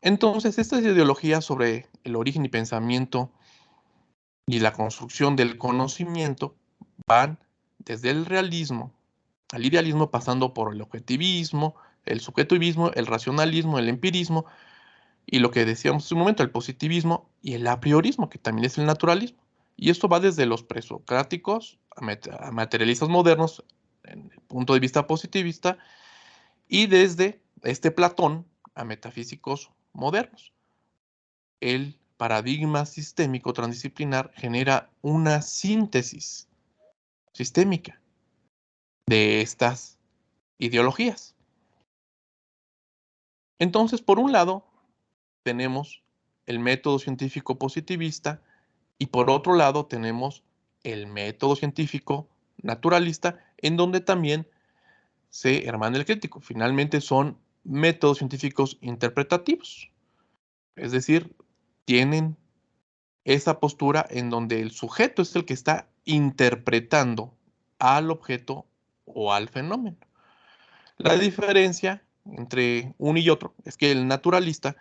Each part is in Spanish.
Entonces, estas ideologías sobre el origen y pensamiento y la construcción del conocimiento van desde el realismo al idealismo, pasando por el objetivismo, el subjetivismo, el racionalismo, el empirismo y lo que decíamos hace un momento, el positivismo y el apriorismo, que también es el naturalismo. Y esto va desde los presocráticos a materialistas modernos, en el punto de vista positivista, y desde Platón a metafísicos modernos. El paradigma sistémico transdisciplinar genera una síntesis sistémica de estas ideologías. Entonces, por un lado, tenemos el método científico positivista y por otro lado tenemos el método científico naturalista, en donde también se hermana el crítico. Finalmente son métodos científicos interpretativos, es decir, tienen esa postura en donde el sujeto es el que está interpretando al objeto o al fenómeno. La diferencia entre uno y otro es que el naturalista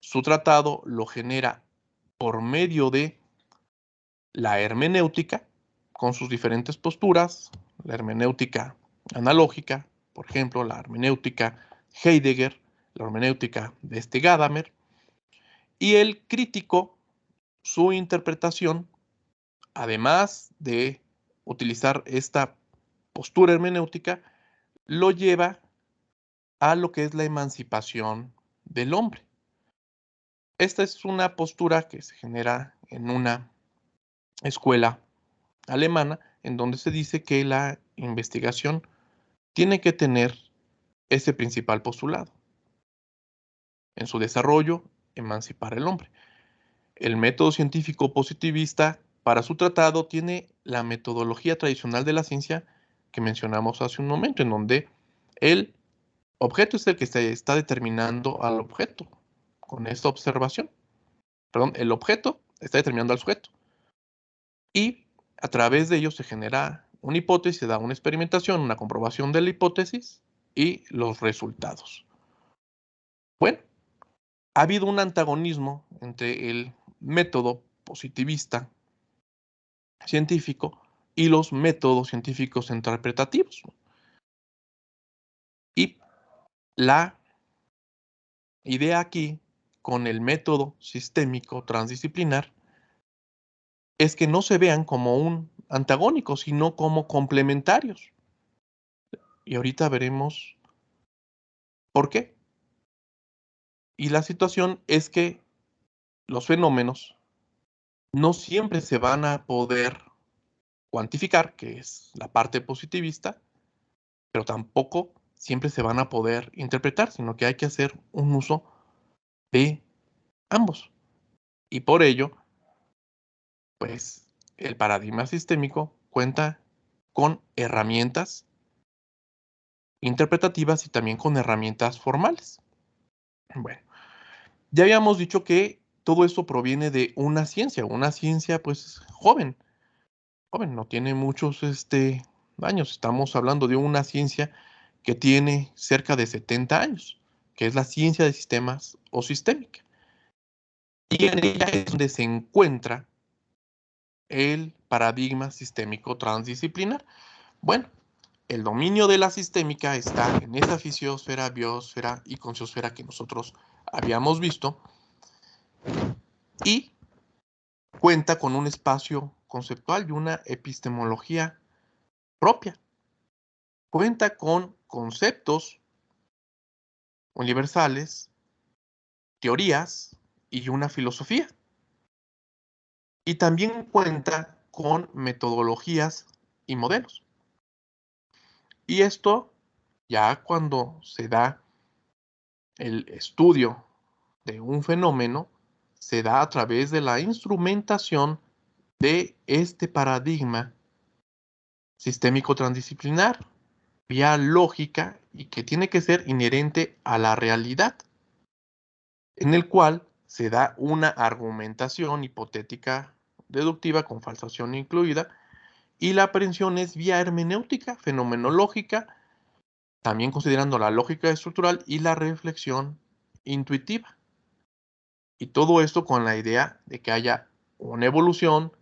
su tratado lo genera por medio de la hermenéutica, con sus diferentes posturas, la hermenéutica analógica, por ejemplo, la hermenéutica Heidegger, la hermenéutica de Gadamer, y el crítico, su interpretación, además de utilizar esta postura hermenéutica, lo lleva a lo que es la emancipación del hombre. Esta es una postura que se genera en una escuela alemana, en donde se dice que la investigación tiene que tener ese principal postulado. En su desarrollo, emancipar al hombre. El método científico positivista, para su tratado, tiene la metodología tradicional de la ciencia que mencionamos hace un momento, en donde el objeto es el que se está determinando al objeto con esta observación. Perdón, el objeto está determinando al sujeto. Y a través de ello se genera una hipótesis, se da una experimentación, una comprobación de la hipótesis y los resultados. Bueno, ha habido un antagonismo entre el método positivista científico y los métodos científicos interpretativos. Y la idea aquí con el método sistémico transdisciplinar es que no se vean como un antagónico, sino como complementarios. Y ahorita veremos por qué. Y la situación es que los fenómenos no siempre se van a poder cuantificar, que es la parte positivista, pero tampoco siempre se van a poder interpretar, sino que hay que hacer un uso de ambos. Y por ello, pues el paradigma sistémico cuenta con herramientas interpretativas y también con herramientas formales. Bueno, ya habíamos dicho que todo esto proviene de una ciencia pues joven, no tiene muchos años. Estamos hablando de una ciencia que tiene cerca de 70 años, que es la ciencia de sistemas o sistémica. Y en ella es donde se encuentra el paradigma sistémico transdisciplinar. Bueno, el dominio de la sistémica está en esa fisiosfera, biosfera y conciosfera que nosotros habíamos visto y cuenta con un espacio conceptual y una epistemología propia. Cuenta con conceptos universales, teorías y una filosofía. Y también cuenta con metodologías y modelos. Y esto ya cuando se da el estudio de un fenómeno, se da a través de la instrumentación de este paradigma sistémico transdisciplinar, vía lógica y que tiene que ser inherente a la realidad, en el cual se da una argumentación hipotética deductiva con falsación incluida, y la aprehensión es vía hermenéutica, fenomenológica, también considerando la lógica estructural y la reflexión intuitiva. Y todo esto con la idea de que haya una evolución,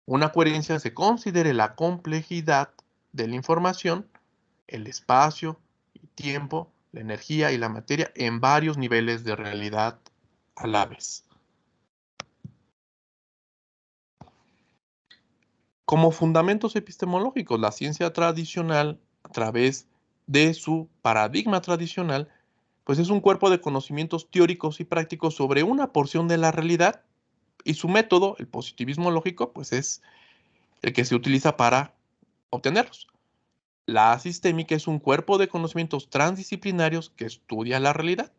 una coherencia, se considere la complejidad de la información, el espacio y tiempo, la energía y la materia en varios niveles de realidad a la vez. Como fundamentos epistemológicos, la ciencia tradicional, a través de su paradigma tradicional, pues es un cuerpo de conocimientos teóricos y prácticos sobre una porción de la realidad, y su método, el positivismo lógico, pues es el que se utiliza para obtenerlos. La sistémica es un cuerpo de conocimientos transdisciplinarios que estudia la realidad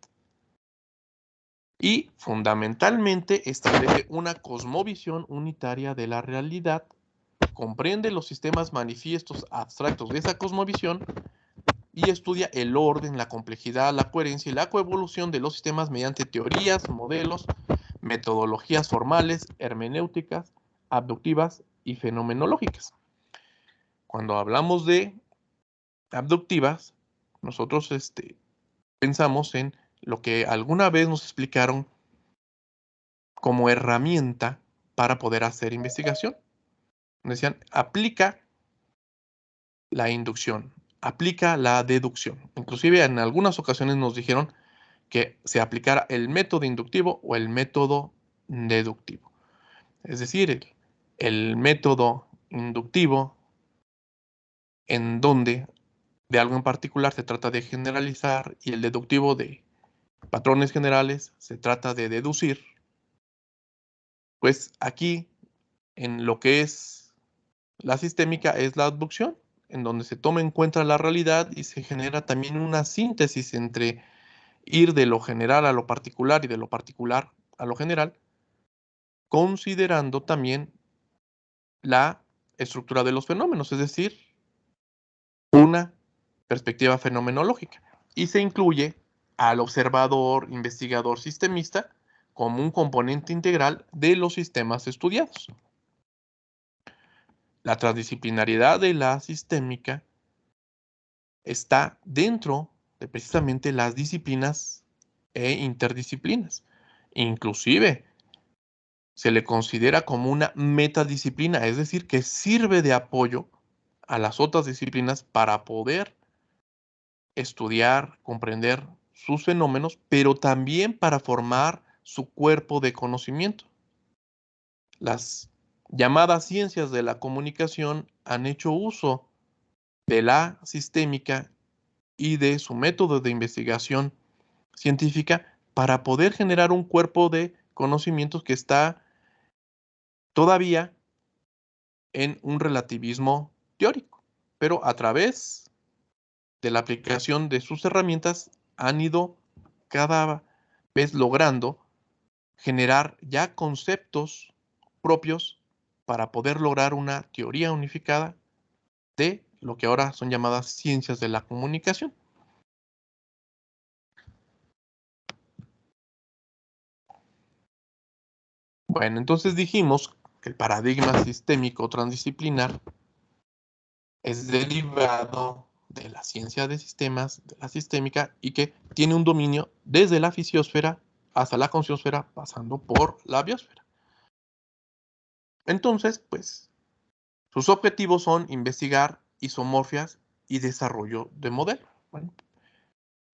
y fundamentalmente establece una cosmovisión unitaria de la realidad, comprende los sistemas manifiestos abstractos de esa cosmovisión y estudia el orden, la complejidad, la coherencia y la coevolución de los sistemas mediante teorías, modelos, metodologías formales, hermenéuticas, abductivas y fenomenológicas. Cuando hablamos de abductivas, nosotros pensamos en lo que alguna vez nos explicaron como herramienta para poder hacer investigación. Decían, aplica la inducción, aplica la deducción. Inclusive en algunas ocasiones nos dijeron que se aplicara el método inductivo o el método deductivo. Es decir, el método inductivo en donde de algo en particular se trata de generalizar y el deductivo de patrones generales se trata de deducir. Pues aquí en lo que es la sistémica es la abducción, en donde se toma en cuenta la realidad y se genera también una síntesis entre ir de lo general a lo particular y de lo particular a lo general, considerando también la estructura de los fenómenos, es decir, una perspectiva fenomenológica. Y se incluye al observador, investigador, sistemista como un componente integral de los sistemas estudiados. La transdisciplinariedad de la sistémica está dentro de precisamente las disciplinas e interdisciplinas. Inclusive se le considera como una metadisciplina, es decir, que sirve de apoyo a las otras disciplinas para poder estudiar, comprender sus fenómenos, pero también para formar su cuerpo de conocimiento. Las llamadas ciencias de la comunicación han hecho uso de la sistémica y de su método de investigación científica para poder generar un cuerpo de conocimientos que está todavía en un relativismo teórico, pero a través de la aplicación de sus herramientas han ido cada vez logrando generar ya conceptos propios para poder lograr una teoría unificada de lo que ahora son llamadas ciencias de la comunicación. Bueno, entonces dijimos que el paradigma sistémico transdisciplinar es derivado de la ciencia de sistemas, de la sistémica, y que tiene un dominio desde la fisiosfera hasta la conciosfera, pasando por la biosfera. Entonces, pues, sus objetivos son investigar isomorfias y desarrollo de modelos. Bueno,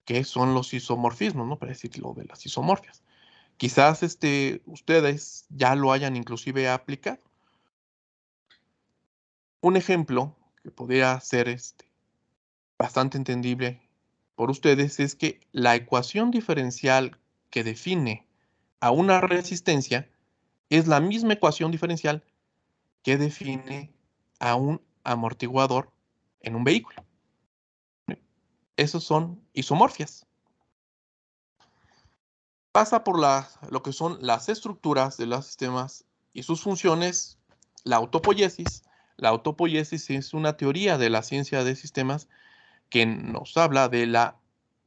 ¿qué son los isomorfismos? ¿No? Para decir lo de las isomorfias. Quizás ustedes ya lo hayan inclusive aplicado. Un ejemplo que podría ser bastante entendible por ustedes es que la ecuación diferencial que define a una resistencia es la misma ecuación diferencial que define a un amortiguador en un vehículo. Esos son isomorfias. Pasa por lo que son las estructuras de los sistemas y sus funciones, la autopoiesis. La autopoiesis es una teoría de la ciencia de sistemas que nos habla de la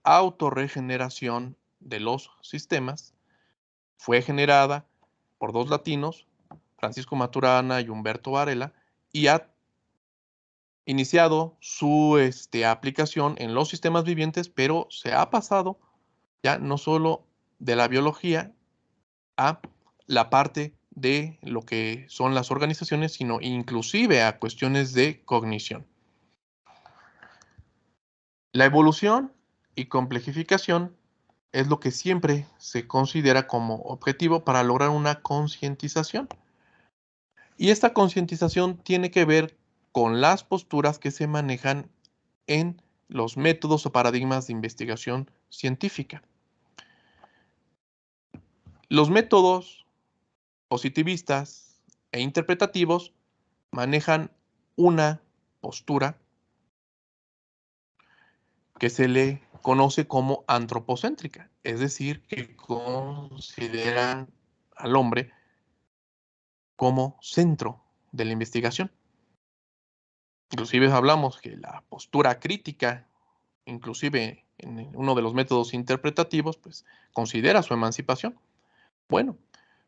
autorregeneración de los sistemas. Fue generada por dos latinos, Francisco Maturana y Humberto Varela, y ha iniciado su aplicación en los sistemas vivientes, pero se ha pasado ya no solo de la biología, a la parte de lo que son las organizaciones, sino inclusive a cuestiones de cognición. La evolución y complejificación es lo que siempre se considera como objetivo para lograr una concientización. Y esta concientización tiene que ver con las posturas que se manejan en los métodos o paradigmas de investigación científica. Los métodos positivistas e interpretativos manejan una postura que se le conoce como antropocéntrica, es decir, que consideran al hombre como centro de la investigación. Inclusive hablamos que la postura crítica, inclusive en uno de los métodos interpretativos, pues considera su emancipación. Bueno,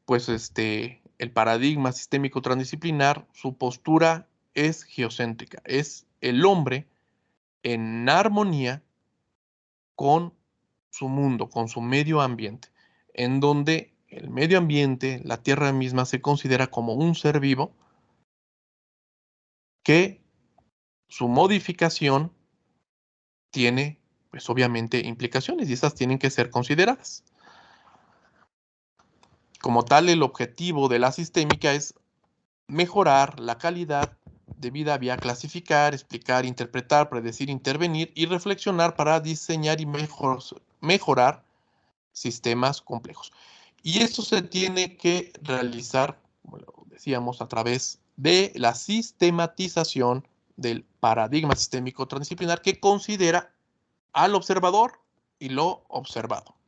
pues el paradigma sistémico transdisciplinar, su postura es geocéntrica, es el hombre en armonía con su mundo, con su medio ambiente, en donde el medio ambiente, la Tierra misma, se considera como un ser vivo que su modificación tiene, pues obviamente, implicaciones y estas tienen que ser consideradas. Como tal, el objetivo de la sistémica es mejorar la calidad de vida vía clasificar, explicar, interpretar, predecir, intervenir y reflexionar para diseñar y mejorar sistemas complejos. Y esto se tiene que realizar, como lo decíamos, a través de la sistematización del paradigma sistémico transdisciplinar que considera al observador y lo observado.